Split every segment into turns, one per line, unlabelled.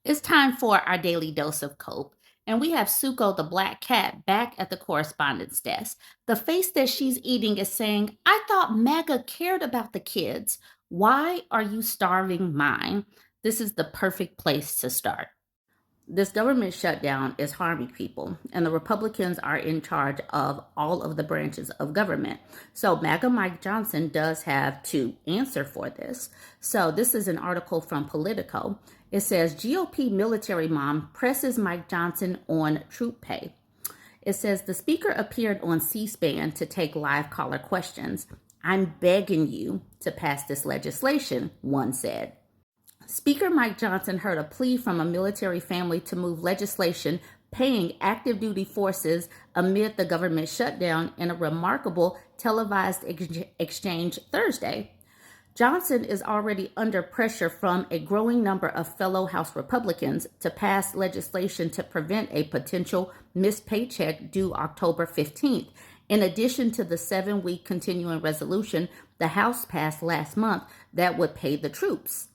It's time for our daily dose of cope. And we have Suko the black cat back at the correspondence desk. The face that she's eating is saying, I thought MAGA cared about the kids. Why are you starving mine? This is the perfect place to start. This government shutdown is harming people, and the Republicans are in charge of all of the branches of government. So, MAGA Mike Johnson does have to answer for this. So, this is an article from Politico. It says GOP military mom presses Mike Johnson on troop pay. It says the speaker appeared on C-SPAN to take live caller questions. I'm begging you to pass this legislation, one said. Speaker Mike Johnson heard a plea from a military family to move legislation paying active duty forces amid the government shutdown in a remarkable televised exchange Thursday. Johnson is already under pressure from a growing number of fellow House Republicans to pass legislation to prevent a potential missed paycheck due October 15th. In addition to the 7-week continuing resolution the House passed last month that would pay the troops.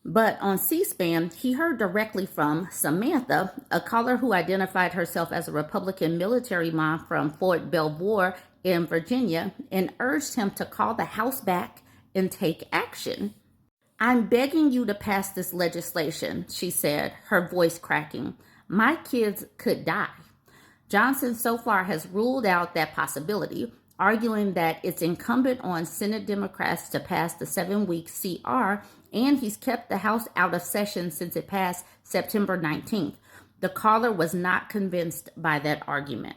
But on C-SPAN, he heard directly from Samantha, a caller who identified herself as a Republican military mom from Fort Belvoir in Virginia, and urged him to call the House back and take action. I'm begging you to pass this legislation, she said, her voice cracking. My kids could die. Johnson so far has ruled out that possibility, arguing that it's incumbent on Senate Democrats to pass the 7-week CR, and he's kept the House out of session since it passed September 19th. The caller was not convinced by that argument.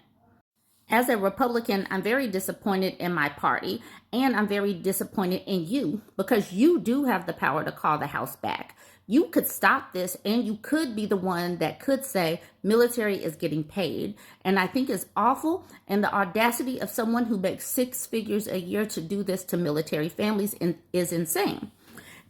As a Republican, I'm very disappointed in my party, and I'm very disappointed in you because you do have the power to call the House back. You could stop this, and you could be the one that could say military is getting paid. And I think it's awful, and the audacity of someone who makes 6 figures a year to do this to military families is insane.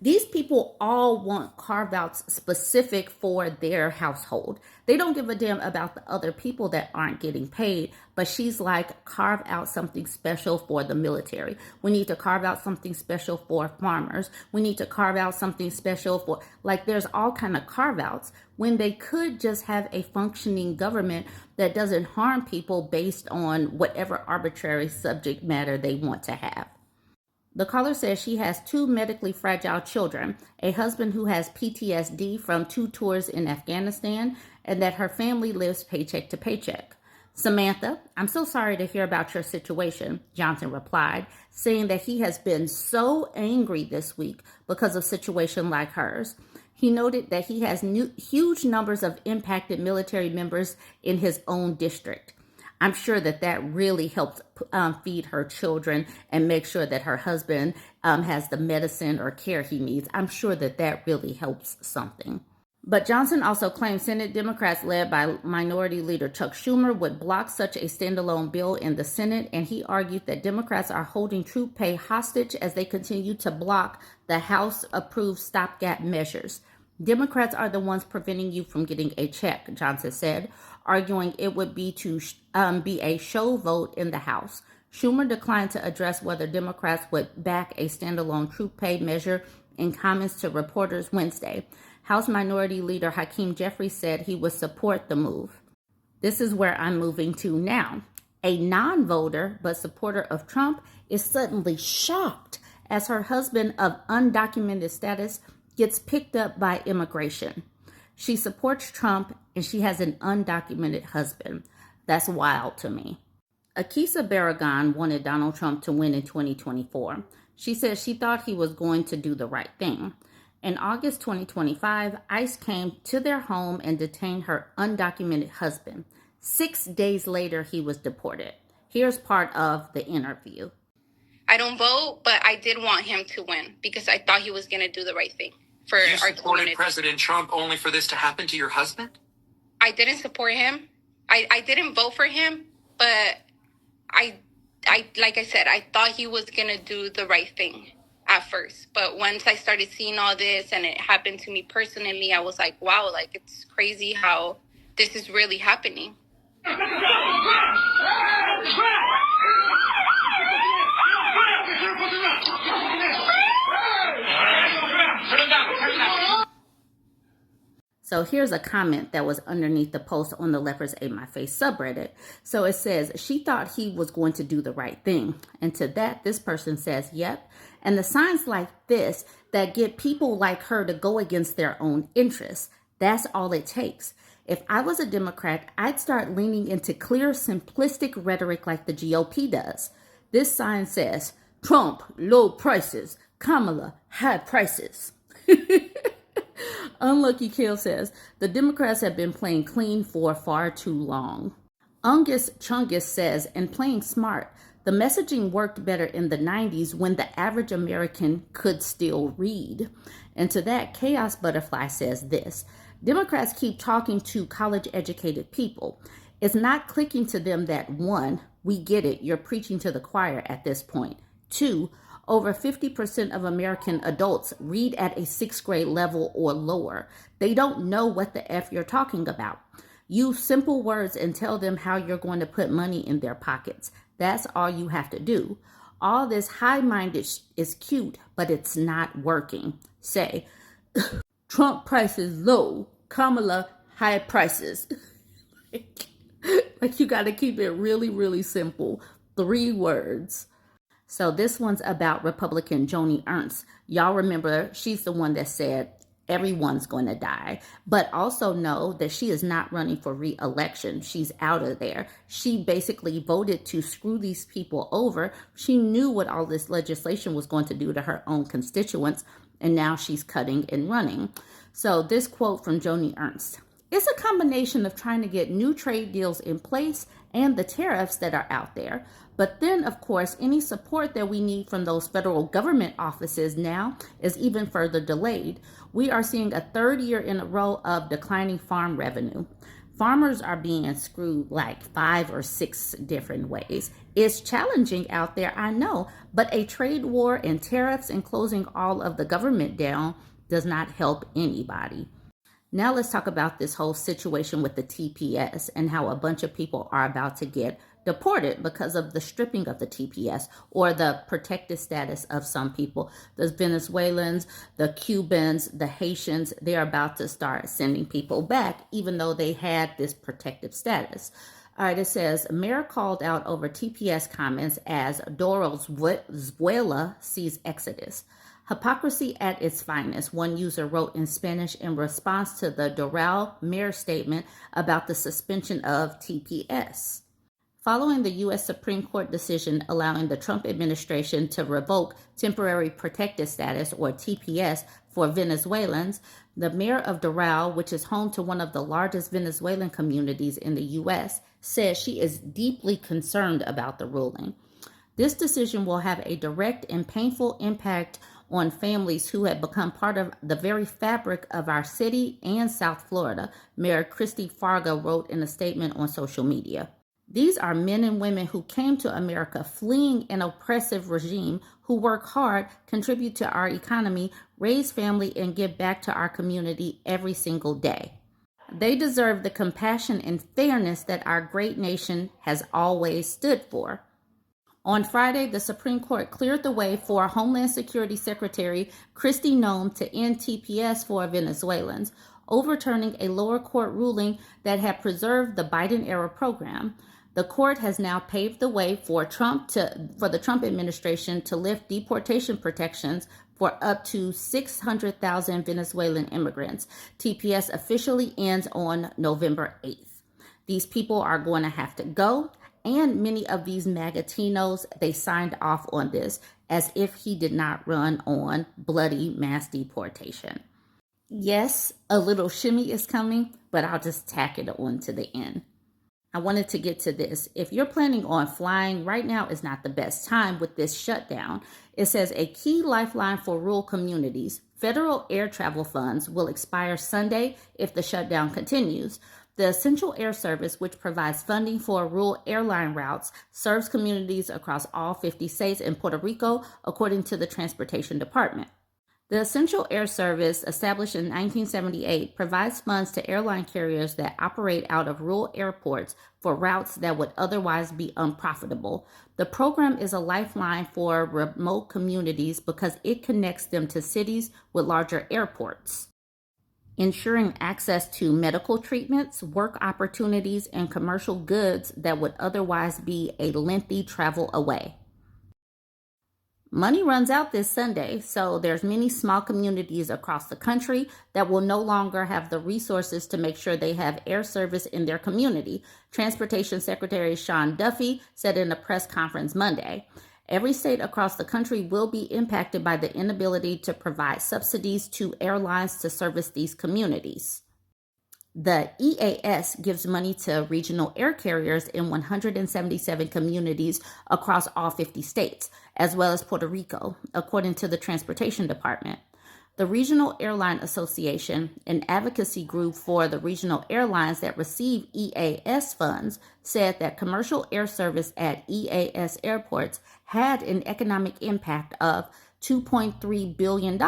These people all want carve-outs specific for their household. They don't give a damn about the other people that aren't getting paid, but she's like, carve out something special for the military. We need to carve out something special for farmers. We need to carve out something special for, like, there's all kind of carve-outs when they could just have a functioning government that doesn't harm people based on whatever arbitrary subject matter they want to have. The caller says she has 2 medically fragile children, a husband who has PTSD from 2 tours in Afghanistan, and that her family lives paycheck to paycheck. Samantha, I'm so sorry to hear about your situation, Johnson replied, saying that he has been so angry this week because of a situation like hers. He noted that he has huge numbers of impacted military members in his own district. I'm sure that really helps feed her children and make sure that her husband has the medicine or care he needs. I'm sure that really helps something. But Johnson also claimed Senate Democrats led by Minority Leader Chuck Schumer would block such a standalone bill in the Senate, and he argued that Democrats are holding troop pay hostage as they continue to block the House-approved stopgap measures. Democrats are the ones preventing you from getting a check, Johnson said, arguing it would be to be a show vote in the House. Schumer declined to address whether Democrats would back a standalone troop pay measure in comments to reporters Wednesday. House Minority Leader Hakeem Jeffries said he would support the move. This is where I'm moving to now. A non-voter but supporter of Trump is suddenly shocked as her husband of undocumented status gets picked up by immigration. She supports Trump and she has an undocumented husband. That's wild to me. Akisa Barragan wanted Donald Trump to win in 2024. She said she thought he was going to do the right thing. In August 2025, ICE came to their home and detained her undocumented husband. 6 days later, he was deported. Here's part of the interview.
I don't vote, but I did want him to win because I thought he was going to do the right thing for our community. You supported
President Trump only for this to happen to your husband?
I didn't support him. I didn't vote for him, but I like I said, I thought he was going to do the right thing at first. But once I started seeing all this and it happened to me personally, I was like, wow, like it's crazy how this is really happening.
So here's a comment that was underneath the post on the Leopards Ate My Face subreddit. So it says, she thought he was going to do the right thing. And to that, this person says, yep. And the signs like this that get people like her to go against their own interests. That's all it takes. If I was a Democrat, I'd start leaning into clear, simplistic rhetoric like the GOP does. This sign says, Trump, low prices. Kamala, high prices. Unlucky Kill says, the Democrats have been playing clean for far too long. Ungus Chungus says, and playing smart, the messaging worked better in the 90s when the average American could still read. And to that, Chaos Butterfly says this, Democrats keep talking to college-educated people. It's not clicking to them that, one, we get it, you're preaching to the choir at this point. Two, over 50% of American adults read at a 6th grade level or lower. They don't know what the F you're talking about. Use simple words and tell them how you're going to put money in their pockets. That's all you have to do. All this high-minded is cute, but it's not working. Say, Trump prices low, Kamala high prices. Like you got to keep it really, really simple. 3 words. So this one's about Republican Joni Ernst. Y'all remember, she's the one that said everyone's going to die. But also know that she is not running for re-election. She's out of there. She basically voted to screw these people over. She knew what all this legislation was going to do to her own constituents. And now she's cutting and running. So this quote from Joni Ernst. It's a combination of trying to get new trade deals in place and the tariffs that are out there. But then, of course, any support that we need from those federal government offices now is even further delayed. We are seeing a 3rd year in a row of declining farm revenue. Farmers are being screwed like 5 or 6 different ways. It's challenging out there, I know, but a trade war and tariffs and closing all of the government down does not help anybody. Now let's talk about this whole situation with the TPS and how a bunch of people are about to get deported because of the stripping of the TPS or the protected status of some people. The Venezuelans, the Cubans, the Haitians, they're about to start sending people back even though they had this protective status. All right, it says, Mayor called out over TPS comments as Zuela sees exodus. Hypocrisy at its finest, one user wrote in Spanish in response to the Doral mayor statement about the suspension of TPS. Following the U.S. Supreme Court decision allowing the Trump administration to revoke temporary protected status, or TPS, for Venezuelans, the mayor of Doral, which is home to one of the largest Venezuelan communities in the U.S., says she is deeply concerned about the ruling. This decision will have a direct and painful impact on families who have become part of the very fabric of our city and South Florida, Mayor Christy Fargo wrote in a statement on social media. These are men and women who came to America fleeing an oppressive regime, who work hard, contribute to our economy, raise family, and give back to our community every single day. They deserve the compassion and fairness that our great nation has always stood for. On Friday, the Supreme Court cleared the way for Homeland Security Secretary Kristi Noem to end TPS for Venezuelans, overturning a lower court ruling that had preserved the Biden-era program. The court has now paved the way for the Trump administration to lift deportation protections for up to 600,000 Venezuelan immigrants. TPS officially ends on November 8th. These people are going to have to go. And many of these Magatinos, they signed off on this as if he did not run on bloody mass deportation. Yes, a little shimmy is coming, but I'll just tack it on to the end. I wanted to get to this. If you're planning on flying, right now is not the best time with this shutdown. It says a key lifeline for rural communities. Federal air travel funds will expire Sunday if the shutdown continues. The Essential Air Service, which provides funding for rural airline routes, serves communities across all 50 states and Puerto Rico, according to the Transportation Department. The Essential Air Service, established in 1978, provides funds to airline carriers that operate out of rural airports for routes that would otherwise be unprofitable. The program is a lifeline for remote communities because it connects them to cities with larger airports. ensuring access to medical treatments, work opportunities, and commercial goods that would otherwise be a lengthy travel away. Money runs out this Sunday, so there's many small communities across the country that will no longer have the resources to make sure they have air service in their community, Transportation Secretary Sean Duffy said in a press conference Monday. Every state across the country will be impacted by the inability to provide subsidies to airlines to service these communities. The EAS gives money to regional air carriers in 177 communities across all 50 states, as well as Puerto Rico, according to the Transportation Department. The Regional Airline Association, an advocacy group for the regional airlines that receive EAS funds, said that commercial air service at EAS airports had an economic impact of $2.3 billion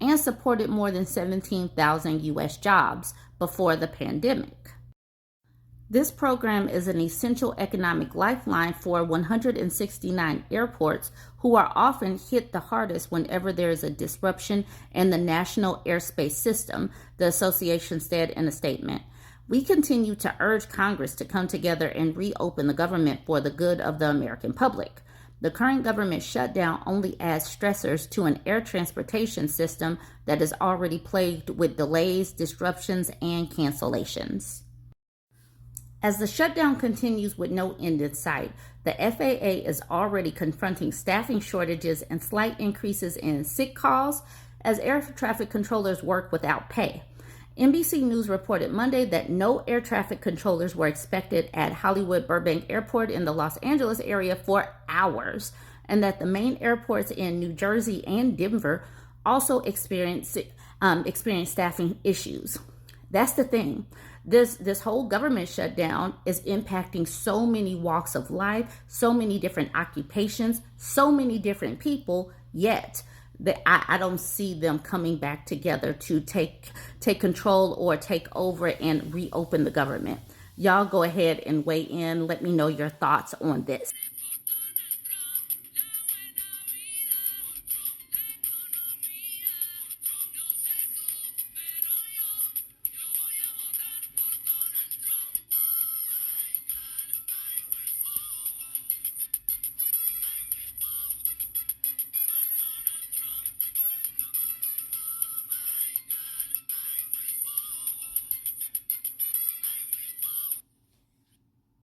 and supported more than 17,000 U.S. jobs before the pandemic. This program is an essential economic lifeline for 169 airports who are often hit the hardest whenever there is a disruption in the national airspace system, the association said in a statement. We continue to urge Congress to come together and reopen the government for the good of the American public. The current government shutdown only adds stressors to an air transportation system that is already plagued with delays, disruptions, and cancellations. As the shutdown continues with no end in sight, the FAA is already confronting staffing shortages and slight increases in sick calls as air traffic controllers work without pay. NBC News reported Monday that no air traffic controllers were expected at Hollywood Burbank Airport in the Los Angeles area for hours, and that the main airports in New Jersey and Denver also experienced staffing issues. That's the thing. This whole government shutdown is impacting so many walks of life, so many different occupations, so many different people, yet I don't see them coming back together to take control or take over and reopen the government. Y'all go ahead and weigh in. Let me know your thoughts on this.